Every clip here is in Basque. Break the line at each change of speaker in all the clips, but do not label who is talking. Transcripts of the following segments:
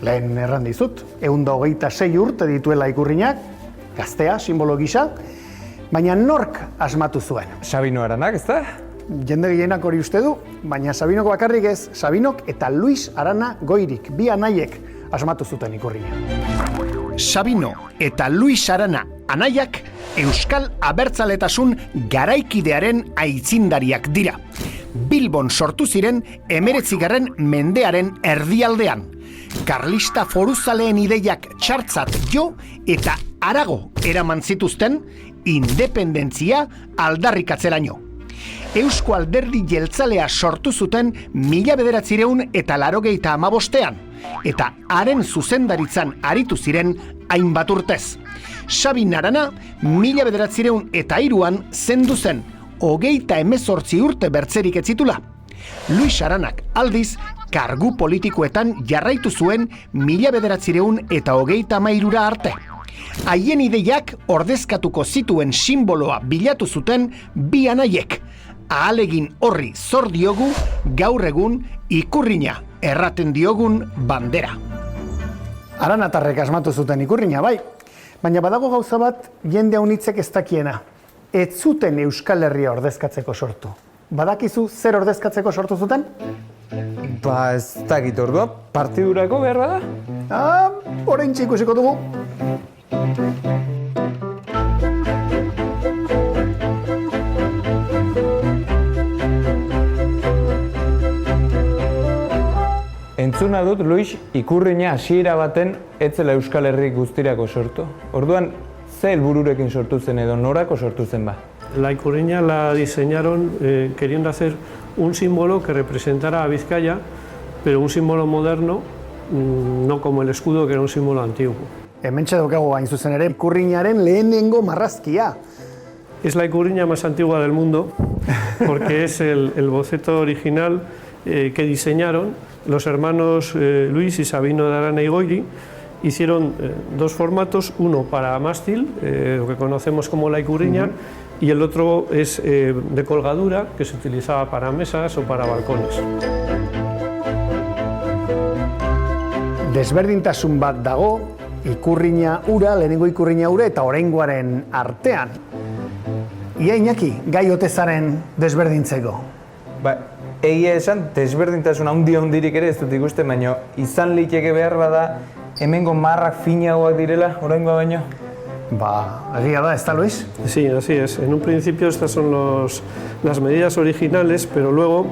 Lehen erran dizut, 126 urte dituela ikurrinak, gaztea, simbolo gisa, baina nork asmatu zuen?
Sabino Aranak, ez da?
Jende gehienak hori uste du, baina Sabinok bakarrik ez, Sabinok eta Luis Arana Goirik, bi anaiek asmatu zuten ikurrina. Sabino eta Luis Arana anaiak Euskal Abertzaletasun garaikidearen aitzindariak dira. Bilbon sortu ziren 19. mendearen erdialdean. Karlista foruzaleen ideiak txartzat jo eta harago eraman zituzten independentzia aldarrikatzeraino. Eusko Alderdi Jeltzalea sortu zuten 1985ean, eta haren zuzendaritzan aritu ziren hainbat urtez. Sabin Arana 1903an zendu zen, 38 urte bertzerik ez zitula. Luis Aranak aldiz, kargu politikoetan jarraitu zuen 1933 arte. Haien ideiak ordezkatuko zituen simboloa bilatu zuten bi anaiek. Ahalegin horri zor diogu gaur egun ikurrina erraten diogun bandera. Aranatarrek asmatu zuten ikurrina, bai. Baina badago gauza bat jende haunitzek ez dakiena. Ez zuten Euskal Herria ordezkatzeko sortu. Badakizu zer ordezkatzeko sortu zuten?
Ba, ez dakit ordua, partidurako behar bada?
Oraintxe ikusiko dugu.
Entzuna dut, Luis, ikurrina hasiera baten etzela Euskal Herri guztirako sortu. Orduan, ze helbururekin sortu zen edo norako sortu zen ba?
La ikurriña la diseñaron queriendo hacer un símbolo que representara a Vizcaya, pero un símbolo moderno, no como el escudo, que era un símbolo antiguo.
Hementxe daukagu hain zuzen ere, ikurrinaren lehenengo marrazkia.
Es la ikurriña más antigua del mundo, porque es el boceto original que diseñaron los hermanos Luis y Sabino de Arana y Goiri. Hicieron dos formatos, uno para mástil, lo que conocemos como la ikurriña, y el otro es de colgadura, que se utilizaba para mesas o para balcones.
Desberdintasun bat dago, ikurrina ura, lehenengo ikurrina ura eta oraingoaren artean. Ia Iñaki, gai otezaren desberdintzeko.
Ba, egia esan, desberdintasun handirik ere ez dut ikusten, baina izan liteke behar bada hemengo marrak finagoak direla, oraingoa baino?
Ba, egia da, ¿está Luis?
Sí, así es. En un principio estas son las medidas originales, pero luego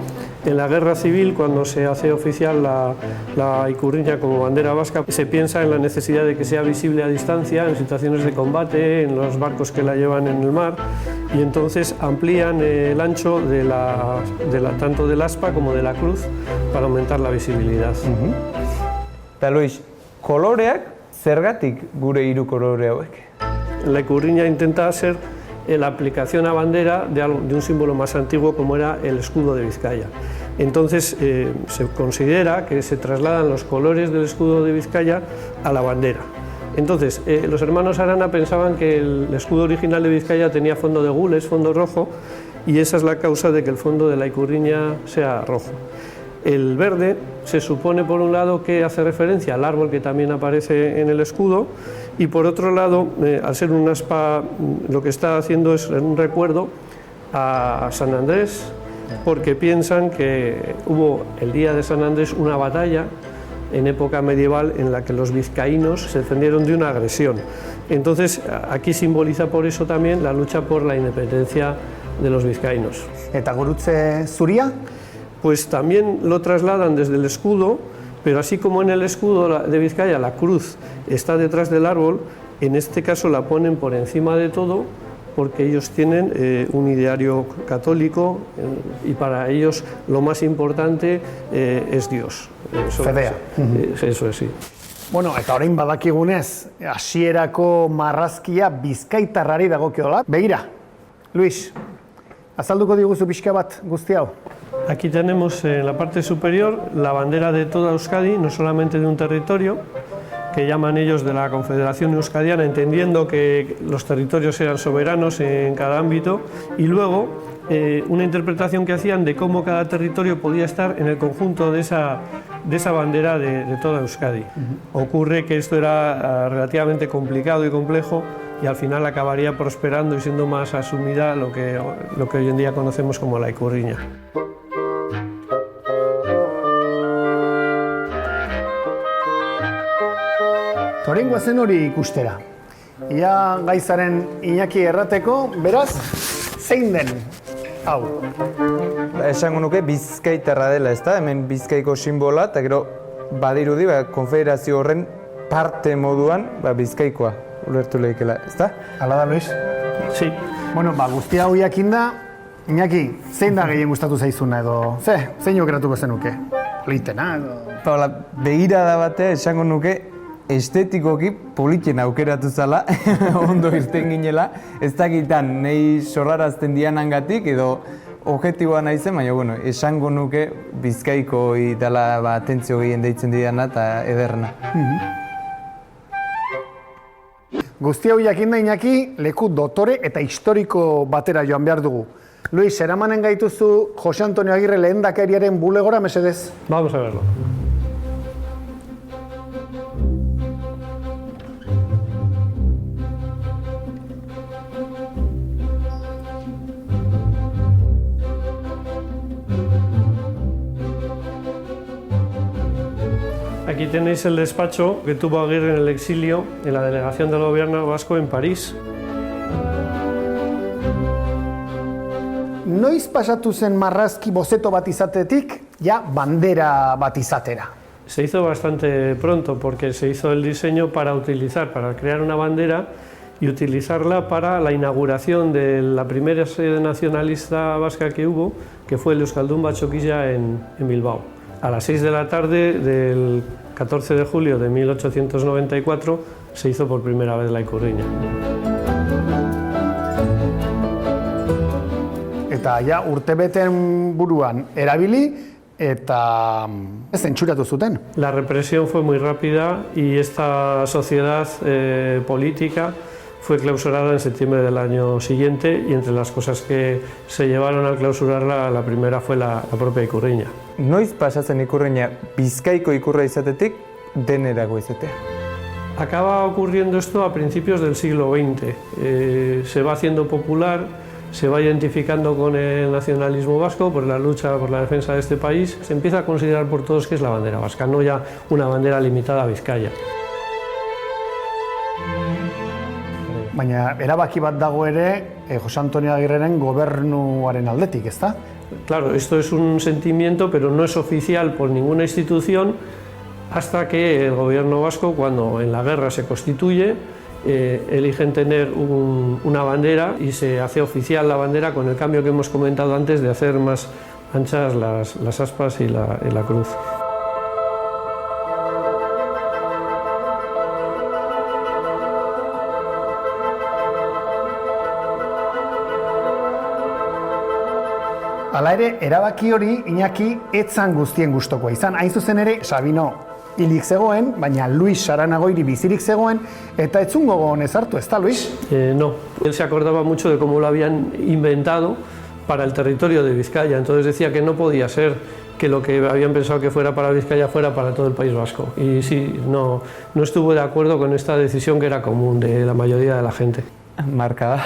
en la guerra civil, cuando se hace oficial la ikurriña como bandera vasca, se piensa en la necesidad de que sea visible a distancia en situaciones de combate, en los barcos que la llevan en el mar, y entonces amplían el ancho tanto del aspa como de la cruz para aumentar la visibilidad.
Eta Luis, koloreak zergatik gure hiru kolore hauek?
La ikurriña intenta ser la aplicación a bandera de un símbolo más antiguo como era el escudo de Vizcaya. Entonces se considera que se trasladan los colores del escudo de Vizcaya a la bandera. Entonces los hermanos Arana pensaban que el escudo original de Vizcaya tenía fondo de gules, fondo rojo, y esa es la causa de que el fondo de la ikurriña sea rojo. El verde se supone por un lado que hace referencia al árbol que también aparece en el escudo, y por otro lado, al ser un aspa, lo que está haciendo es un recuerdo a San Andrés, porque piensan que hubo el día de San Andrés una batalla en época medieval en la que los vizcaínos se defendieron de una agresión. Entonces aquí simboliza por eso también la lucha por la independencia de los vizcaínos.
Eta gurutze zuria?
Pues también lo trasladan desde el escudo, pero así como en el escudo de Vizcaya la cruz está detrás del árbol, en este caso la ponen por encima de todo, porque ellos tienen un ideario católico y para ellos lo más importante es Dios.
Fedea.
Eso es, sí.
Bueno, eta orain badakigunez, hasierako marrazkia bizkaitarrari dagokiola. Begira, Luis, azalduko diguzu pixka bat guzti hau.
Aquí tenemos en la parte superior la bandera de toda Euskadi, no solamente de un territorio, que llaman ellos de la Confederación Euskadiana, entendiendo que los territorios eran soberanos en cada ámbito, y luego una interpretación que hacían de cómo cada territorio podía estar en el conjunto de esa bandera de toda Euskadi. Ocurre que esto era relativamente complicado y complejo y al final acabaría prosperando y siendo más asumida lo que hoy en día conocemos como la ikurriña.
Orain goazen hori ikustera. Ia gaizaren Iñaki errateko, beraz, zein den hau?
Esango nuke Bizkaitarra dela, ezta? Hemen Bizkaiko sinbola, eta gero badirudi konfederazio horren parte moduan Bizkaikoa ulertu lehikela, ezta?
Hala da, Luis?
Sí.
Bueno, guzti hau jakinda, Iñaki, zein da gehien gustatu zaizuna edo, zein aukeratuko zenuke? Politena edo...
Paula, begirada batea esango nuke estetikoki politien aukeratu zala, ondo irten ginela, ez dakitan nahi sorrarazten dianangatik edo objektiboa naizen, baina bueno, esango nuke Bizkaiko dela atentzio gehien deitzen didana eta ederna.
Guzti hau jakinda, Iñaki, leku dotore eta historiko batera joan behar dugu. Luis, eramanen gaituzu Jose Antonio Agirre lehendakariaren bulegora, mesedez?
Vamos a verlo. Aquí tenéis el despacho que tuvo Aguirre en el exilio en la delegación del gobierno vasco en París.
Noiz pasatu zen marrazki bozeto bat izatetik, ja bandera bat izatera?
Se hizo bastante pronto porque se hizo el diseño para crear una bandera y utilizarla para la inauguración de la primera sede nacionalista vasca que hubo, que fue el Euskaldun Batzokia en Bilbao. A las 6 de la tarde del 14 de julio de 1894 se hizo por primera vez la ikurriña.
Eta ja urtebeten buruan erabili eta ez entxuratu zuten.
La represión fue muy rápida y esta sociedad política fue clausurada en septiembre del año siguiente y entre las cosas que se llevaron al clausurarla, la primera fue la propia ikurriña.
Noiz pasatzen ikurriña Bizkaiko ikurra izatetik denerako izatea?
Acaba ocurriendo esto a principios del siglo XX. Se va haciendo popular, se va identificando con el nacionalismo vasco por la lucha por la defensa de este país. Se empieza a considerar por todos que es la bandera vasca, no ya una bandera limitada a Bizkaia.
Baina erabaki bat dago ere Jose Antonio Agirreren gobernuaren aldetik, ezta?
Claro, esto es un sentimiento, pero no es oficial por ninguna institución hasta que el gobierno vasco, cuando en la guerra se constituye, eligen tener una bandera y se hace oficial la bandera con el cambio que hemos comentado antes de hacer más anchas las aspas y la cruz.
Hala ere, erabaki hori Iñaki etzan guztien gustokoa izan. Hain zuzen ere, Sabino hilik zegoen, baina Luis Arana Goiri bizirik zegoen, eta etzun gogoan ezartu, ¿ezta, Luis?
No, él se acordaba mucho de cómo lo habían inventado para el territorio de Vizcaya, entonces decía que no podía ser que lo que habían pensado que fuera para Vizcaya fuera para todo el País Vasco. Y sí, no estuvo de acuerdo con esta decisión que era común de la mayoría de la gente.
Marcada.